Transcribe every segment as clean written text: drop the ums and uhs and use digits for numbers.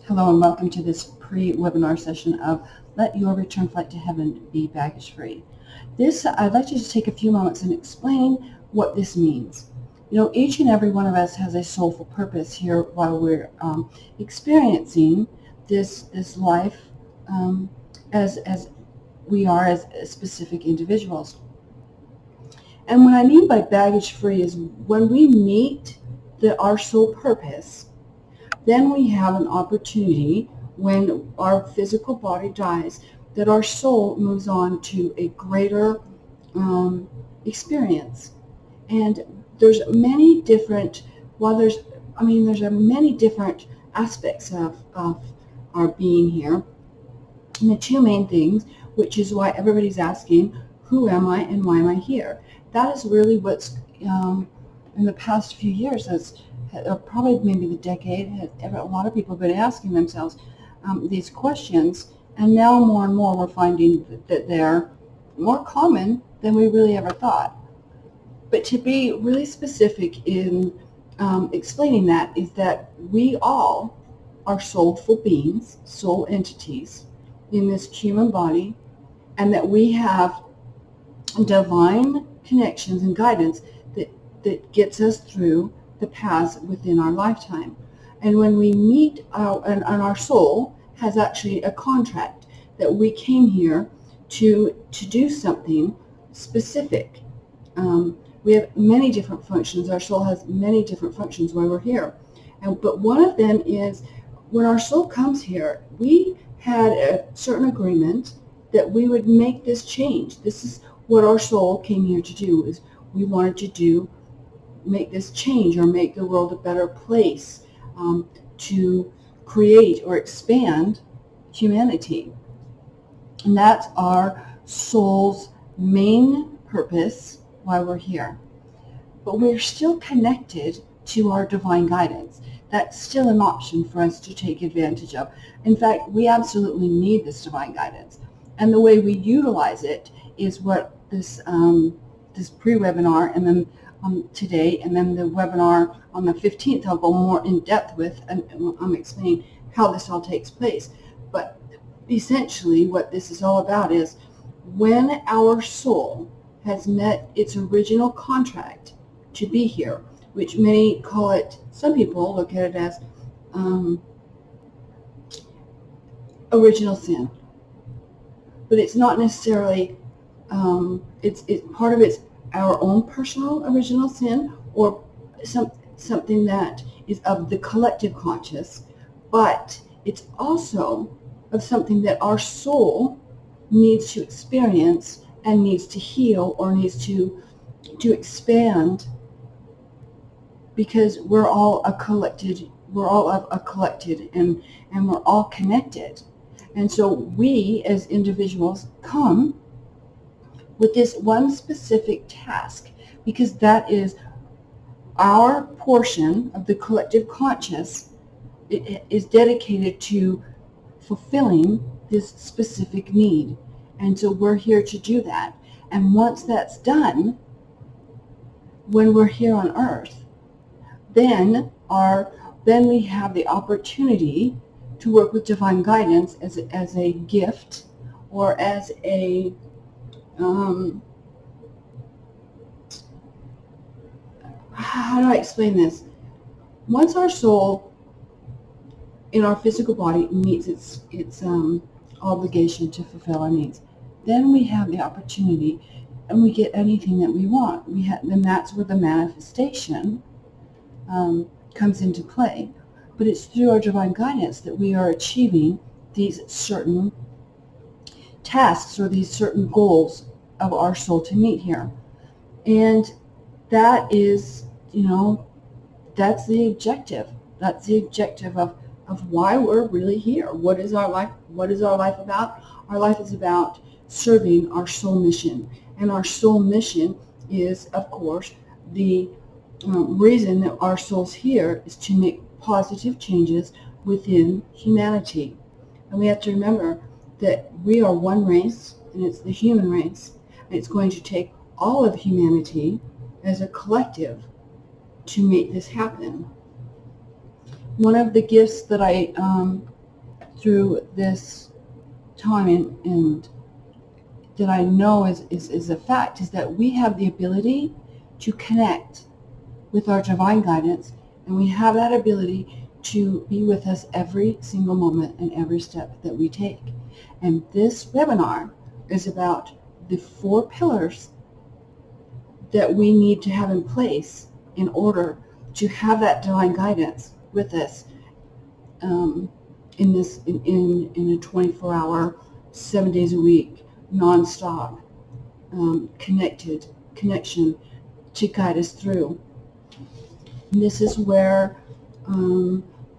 Hello and welcome to this pre-webinar session of Let Your Return Flight to Heaven Be Baggage Free. I'd like to just take a few moments and explain what this means. You know, each and every one of us has a soulful purpose here while we're experiencing this life as we are as specific individuals. And what I mean by baggage free is when we meet our soul purpose, then we have an opportunity when our physical body dies that our soul moves on to a greater experience. And there's many different, there's many different aspects of our being here. And the two main things, which is why everybody's asking, who am I and why am I here? That is really what's in the past few years probably maybe the decade, a lot of people have been asking themselves these questions, and now more and more we're finding that they're more common than we really ever thought. But to be really specific in explaining that is that we all are soulful beings, soul entities in this human body, and that we have divine connections and guidance that gets us through the paths within our lifetime. And when we meet and our soul has actually a contract that we came here to do something specific. We have many different functions. Our soul has many different functions while we're here. But one of them is when our soul comes here, we had a certain agreement that we would make this change. This is what our soul came here to do, is we wanted to make this change or make the world a better place, to create or expand humanity. And that's our soul's main purpose while we're here. But we're still connected to our divine guidance. That's still an option for us to take advantage of. In fact, we absolutely need this divine guidance. And the way we utilize it is what this pre-webinar and then today, and then the webinar on the 15th I'll go more in depth with, and I'm explaining how this all takes place. But essentially what this is all about is when our soul has met its original contract to be here, which many call it, some people look at it as original sin. But it's not necessarily, it's part of it's our own personal original sin, or something that is of the collective conscious, but it's also of something that our soul needs to experience and needs to heal or needs to expand, because we're all of a collected and we're all connected. And so we as individuals come with this one specific task, because that is our portion of the collective conscious. It is dedicated to fulfilling this specific need. And so we're here to do that. And once that's done, when we're here on earth, then we have the opportunity to work with divine guidance as a gift, or as a how do I explain this? Once our soul in our physical body meets its obligation to fulfill our needs, then we have the opportunity, and we get anything that we want. Then that's where the manifestation comes into play. But it's through our divine guidance that we are achieving these certain tasks or these certain goals of our soul to meet here. And that is, that's the objective. That's the objective of why we're really here. What is our life? What is our life about? Our life is about serving our soul mission. And our soul mission is, of course, the reason that our soul's here is to make positive changes within humanity. And we have to remember that we are one race, and it's the human race. And it's going to take all of humanity as a collective to make this happen. One of the gifts that I through this time, and that I know is a fact, is that we have the ability to connect with our divine guidance, and we have that ability to be with us every single moment and every step that we take. And this webinar is about the 4 pillars that we need to have in place in order to have that divine guidance with us in a 24-hour, 7 days a week, non-stop connection to guide us through. And this is where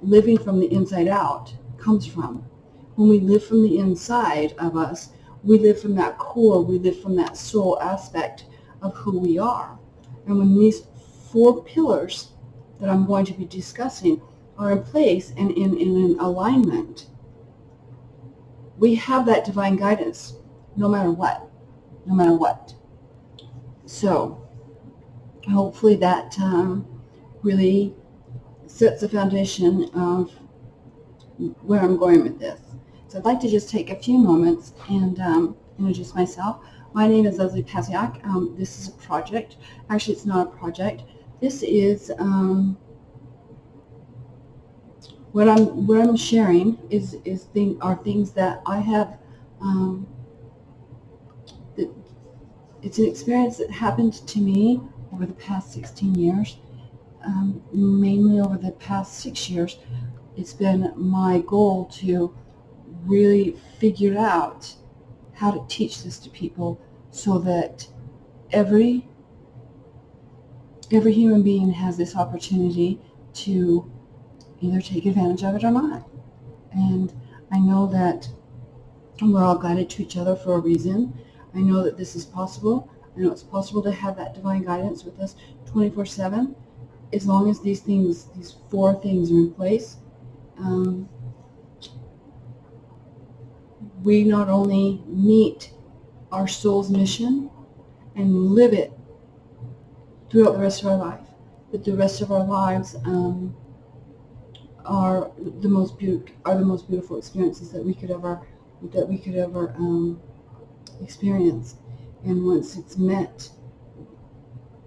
living from the inside out comes from. When we live from the inside of us, we live from that core, we live from that soul aspect of who we are. And when these 4 pillars that I'm going to be discussing are in place and in alignment, we have that divine guidance no matter what. So hopefully that really sets the foundation of where I'm going with this. So I'd like to just take a few moments and introduce myself. My name is Lesley Pazdzioch. This is a project. Actually, it's not a project. This is what I'm sharing are things that I have. It's an experience that happened to me over the past 16 years. Mainly over the past 6 years, it's been my goal to really figure out how to teach this to people so that every human being has this opportunity to either take advantage of it or not. And I know that we're all guided to each other for a reason. I know that this is possible. I know it's possible to have that divine guidance with us 24/7. As long as these 4 things are in place, we not only meet our soul's mission and live it throughout the rest of our life, but the rest of our lives are the most beautiful experiences that we could ever experience. And once it's met,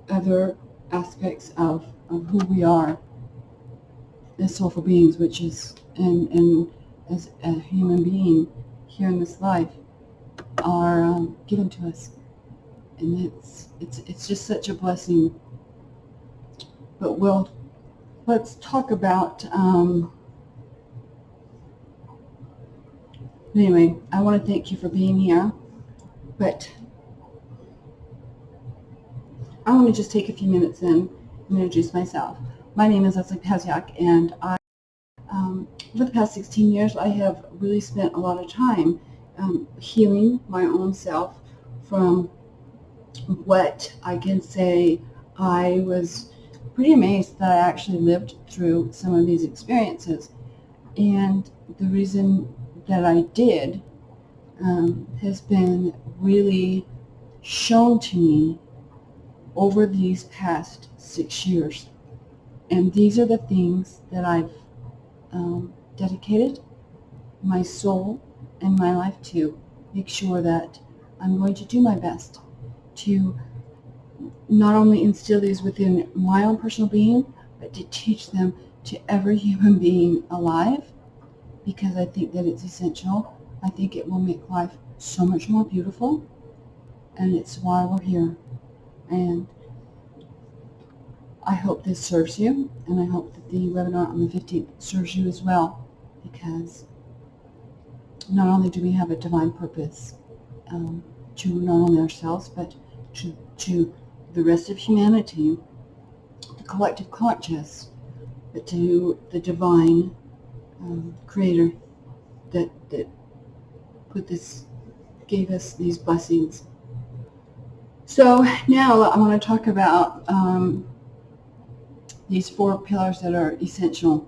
other aspects of who we are as soulful beings, which is and as a human being here in this life, are given to us, and it's just such a blessing. But let's talk about anyway. I want to thank you for being here, but I want to just take a few minutes and introduce myself. My name is Lesley Pazdzioch, and over the past 16 years, I have really spent a lot of time healing my own self from what I can say I was pretty amazed that I actually lived through some of these experiences. And the reason that I did has been really shown to me over these past 6 years. And these are the things that I've dedicated my soul and my life to make sure that I'm going to do my best to not only instill these within my own personal being, but to teach them to every human being alive, because I think that it's essential. I think it will make life so much more beautiful, and it's why we're here. And I hope this serves you, and I hope that the webinar on the 15th serves you as well, because not only do we have a divine purpose to not only ourselves, but to the rest of humanity, the collective conscious, but to the divine creator that gave us these blessings. So now I want to talk about these 4 pillars that are essential.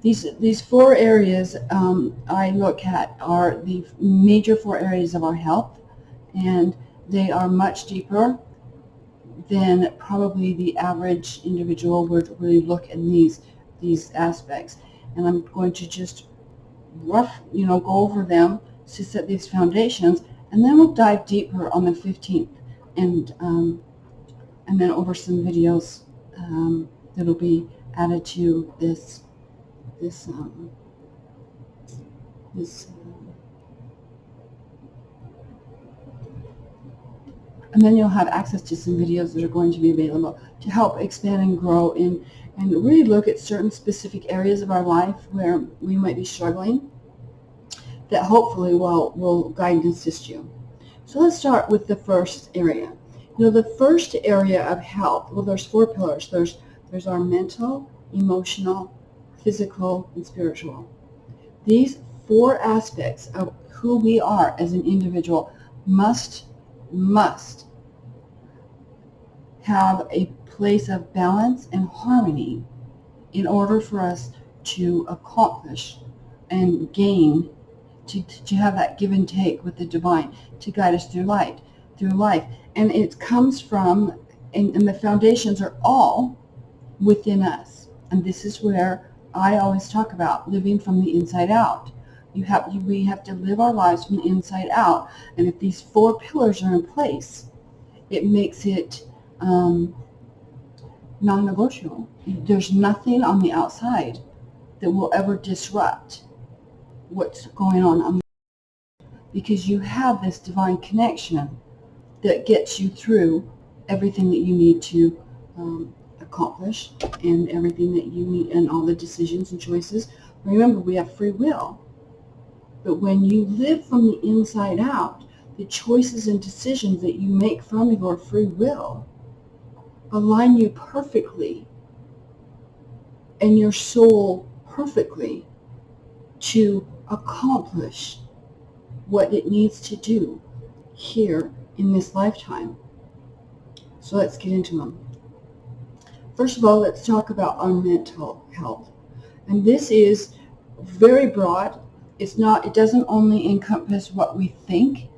These 4 areas I look at are the major 4 areas of our health, and they are much deeper than probably the average individual would really look in these aspects. And I'm going to just go over them to set these foundations, and then we'll dive deeper on the 15th, and then over some videos that'll be added to this and then you'll have access to some videos that are going to be available to help expand and grow and really look at certain specific areas of our life where we might be struggling, that hopefully will guide and assist you. So let's start with the first area. The first area of health, well, there's 4 pillars. There's our mental, emotional, physical, and spiritual. These 4 aspects of who we are as an individual must have a place of balance and harmony in order for us to accomplish and gain, to have that give and take with the divine to guide us through life. And it comes from, and the foundations are all within us. And this is where I always talk about living from the inside out. We have to live our lives from the inside out. And if these 4 pillars are in place, it makes it non-negotiable. There's nothing on the outside that will ever disrupt what's going on, because you have this divine connection that gets you through everything that you need to accomplish, and everything that you need, and all the decisions and choices. Remember, we have free will, but when you live from the inside out, the choices and decisions that you make from your free will align you perfectly and your soul perfectly to accomplish what it needs to do here in this lifetime. So let's get into them. First of all, let's talk about our mental health. And this is very broad. It doesn't only encompass what we think,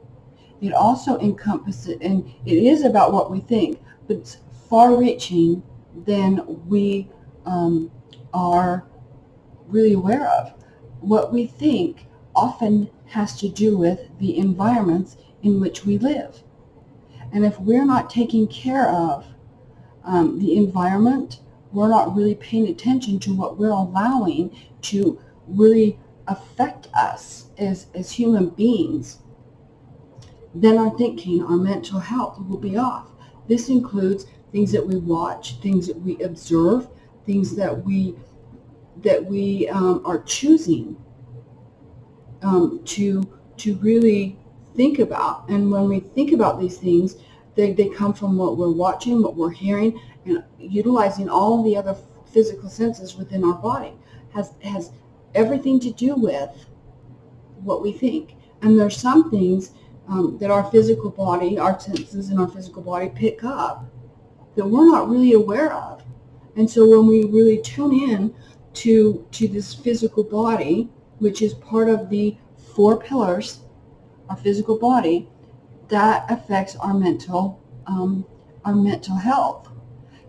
it also encompasses, and it is about what we think, but it's far-reaching than we are really aware of. What we think often has to do with the environments in which we live. And if we're not taking care of the environment, we're not really paying attention to what we're allowing to really affect us as human beings, then our thinking, our mental health will be off. This includes things that we watch, things that we observe, things that we are choosing to really think about. And when we think about these things, they come from what we're watching, what we're hearing, and utilizing all the other physical senses within our body. Has everything to do with what we think. And there's some things that our physical body, our senses in our physical body pick up that we're not really aware of. And so when we really tune in to this physical body, which is part of the 4 pillars, our physical body, that affects our mental health.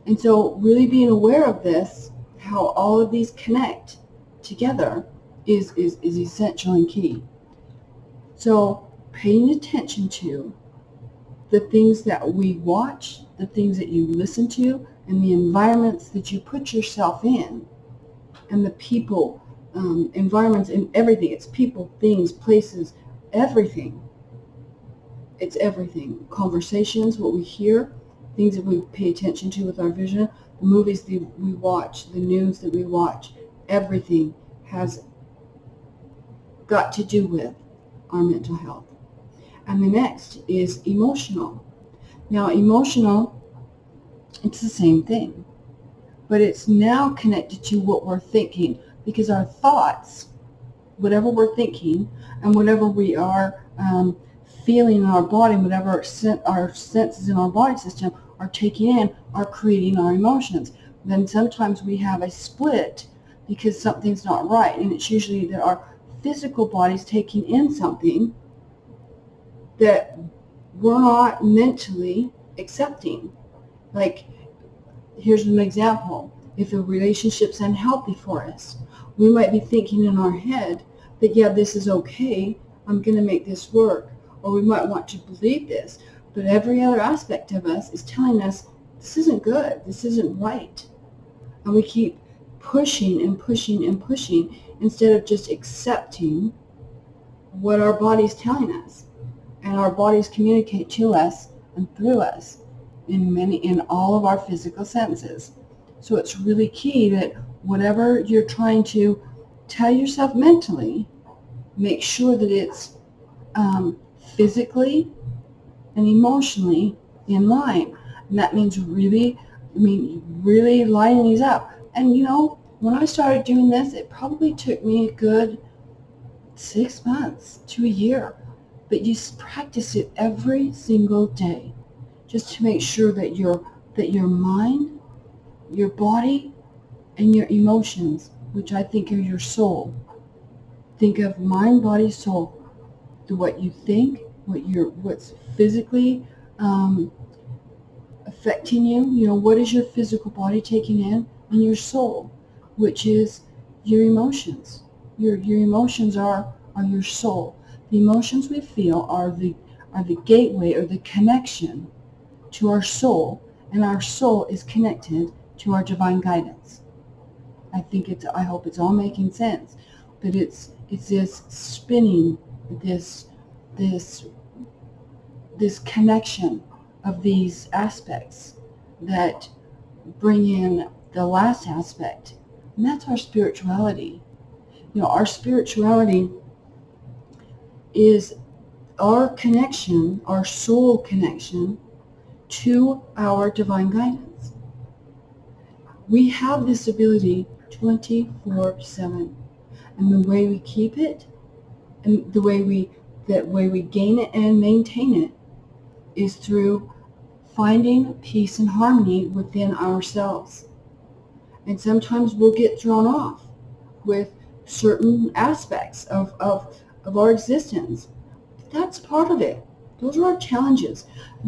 And so really being aware of this, how all of these connect together, is essential and key. So paying attention to the things that we watch, the things that you listen to, and the environments that you put yourself in, and the people, environments, and everything. It's people, things, places, everything. It's everything. Conversations, what we hear, things that we pay attention to with our vision, the movies that we watch, the news that we watch, everything has got to do with our mental health. And the next is emotional. Now, emotional, it's the same thing, but it's now connected to what we're thinking, because our thoughts, whatever we're thinking, and whatever we are feeling in our body, whatever our senses in our body system are taking in, are creating our emotions. Then sometimes we have a split because something's not right, and it's usually that our physical body's taking in something that we're not mentally accepting. Like, here's an example. If a relationship's unhealthy for us, we might be thinking in our head that, yeah, this is okay, I'm going to make this work, or we might want to believe this, but every other aspect of us is telling us this isn't good, this isn't right. And we keep pushing and pushing and pushing instead of just accepting what our body's telling us. And our bodies communicate to us and through us in all of our physical senses. So it's really key that whatever you're trying to tell yourself mentally, make sure that it's physically and emotionally in line. And that means really lining these up. And when I started doing this, it probably took me a good 6 months to a year. But you practice it every single day, just to make sure that your mind, your body, and your emotions, which I think are your soul. Think of mind, body, soul. What you think, what's physically affecting you. What is your physical body taking in, and your soul, which is your emotions. Your emotions are your soul. The emotions we feel are the gateway or the connection to our soul, and our soul is connected to our divine guidance. I hope it's all making sense, but it's this spinning, this connection of these aspects that bring in the last aspect, and that's our spirituality. Our spirituality is our connection, our soul connection to our divine guidance. We have this ability 24/7, and the way we keep it, and the way we gain it and maintain it, is through finding peace and harmony within ourselves. And sometimes we'll get thrown off with certain aspects of our existence. That's part of it. Those are our challenges.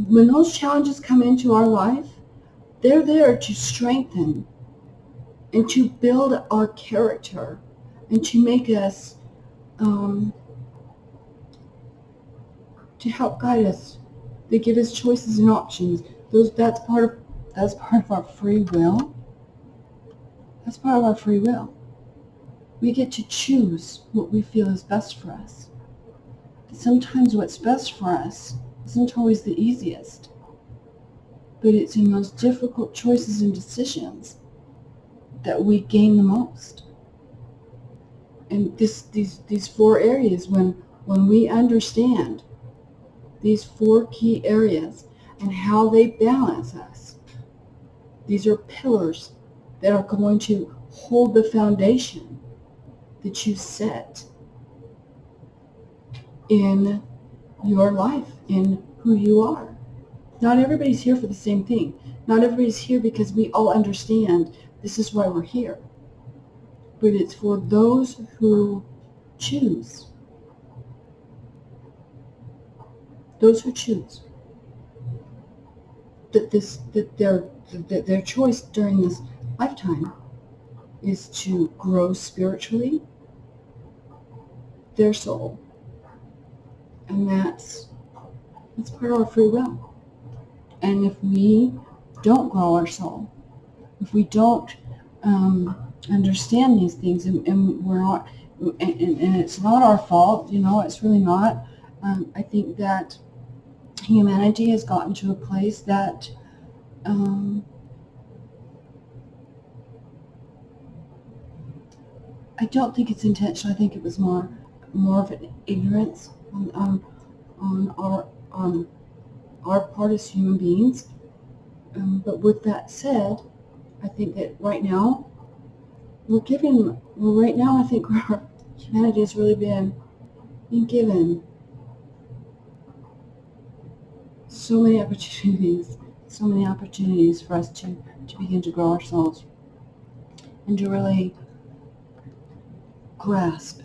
When those challenges come into our life, they're there to strengthen and to build our character and to make us, to help guide us. They give us choices and options. That's part of our free will. That's part of our free will. We get to choose what we feel is best for us. But sometimes what's best for us isn't always the easiest. But it's in those difficult choices and decisions that we gain the most. And these 4 areas, when we understand these 4 key areas and how they balance us, these are pillars that are going to hold the foundation that you set in your life, in who you are. Not everybody's here for the same thing. Not everybody's here because we all understand this is why we're here. But it's for those who choose. Those who choose that their choice during this lifetime is to grow spiritually, their soul, and that's part of our free will. And if we don't grow our soul, if we don't understand these things, and we're not, and it's not our fault, it's really not. I think that humanity has gotten to a place that I don't think it's intentional. I think it was more of an ignorance on our part as human beings. But with that said, I think that right now I think humanity has really been given so many opportunities for us to begin to grow our souls and to really grasp.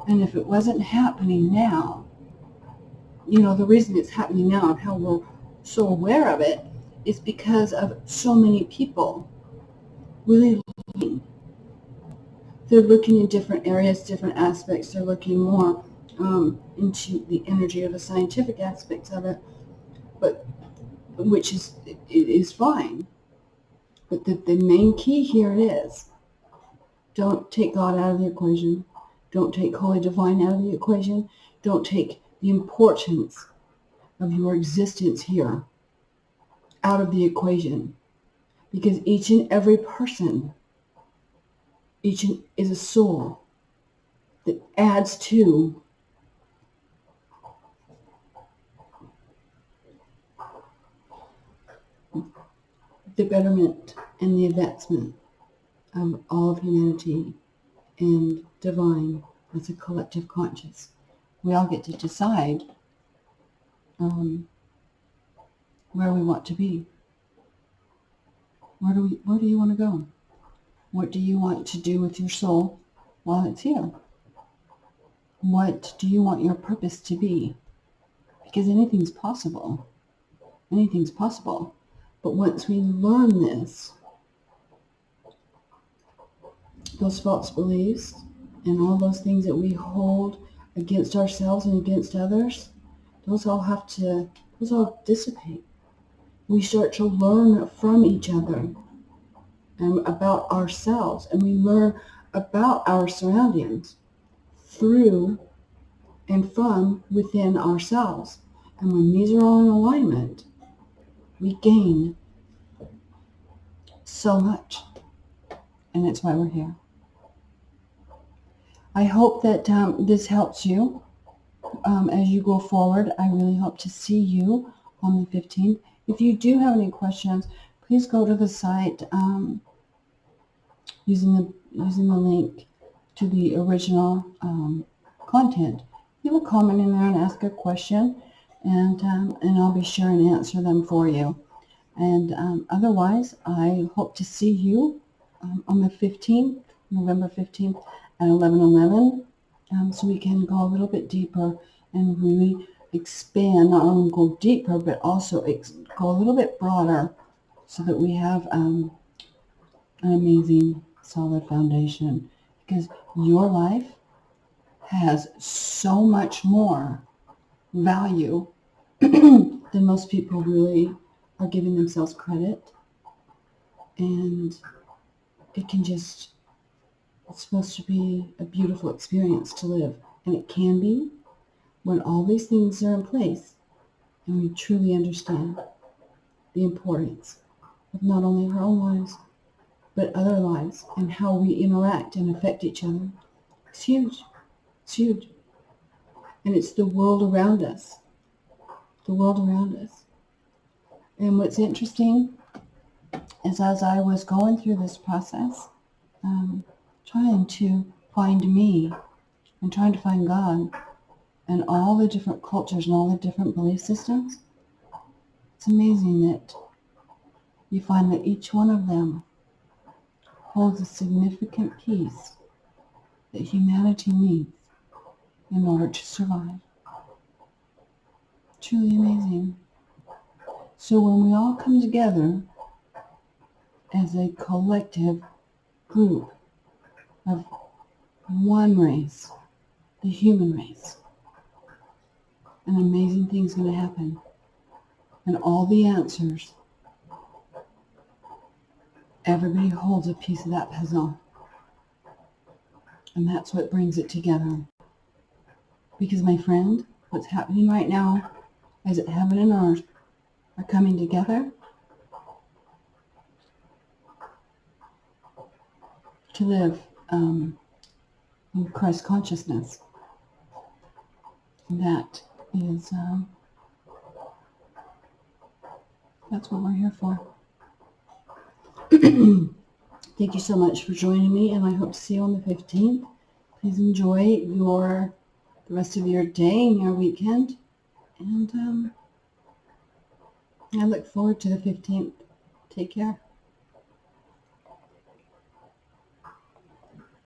And if it wasn't happening now, the reason it's happening now and how we're so aware of it is because of so many people really living they're looking in different areas, different aspects. They're looking more into the energy or the scientific aspects of it, but which is fine. But the main key here is, don't take God out of the equation. Don't take Holy Divine out of the equation. Don't take the importance of your existence here out of the equation. Because each and every person, is a soul that adds to the betterment and the advancement of all of humanity and divine as a collective conscious. We all get to decide where we want to be. Where do you want to go? What do you want to do with your soul while it's here? What do you want your purpose to be? Because anything's possible. Anything's possible. But once we learn this, those false beliefs and all those things that we hold against ourselves and against others, those all dissipate. We start to learn from each other and about ourselves, and we learn about our surroundings through and from within ourselves. And when these are all in alignment, we gain so much. And that's why we're here. I hope that this helps you as you go forward. I really hope to see you on the 15th. If you do have any questions, please go to the site using the link to the original content. Leave a comment in there and ask a question, and I'll be sure and answer them for you. And otherwise, I hope to see you on the 15th, November 15th at 11:11, so we can go a little bit deeper and really expand, not only go deeper, but also go a little bit broader, so that we have an amazing, solid foundation. Because your life has so much more value than most people really are giving themselves credit. And it's supposed to be a beautiful experience to live. And it can be when all these things are in place and we truly understand the importance of not only our own lives, but other lives, and how we interact and affect each other. It's huge. It's huge. And it's the world around us. The world around us. And what's interesting is, as I was going through this process, trying to find me and trying to find God and all the different cultures and all the different belief systems, it's amazing that you find that each one of them holds a significant piece that humanity needs in order to survive. Truly amazing. So when we all come together as a collective group of one race, the human race, an amazing thing's going to happen. And all the answers, everybody holds a piece of that puzzle. And that's what brings it together. Because, my friend, what's happening right now is that heaven and earth are coming together to live in Christ consciousness. And that is, that's what we're here for. Thank you so much for joining me, and I hope to see you on the 15th. Please enjoy the rest of your day and your weekend. And I look forward to the 15th. Take care.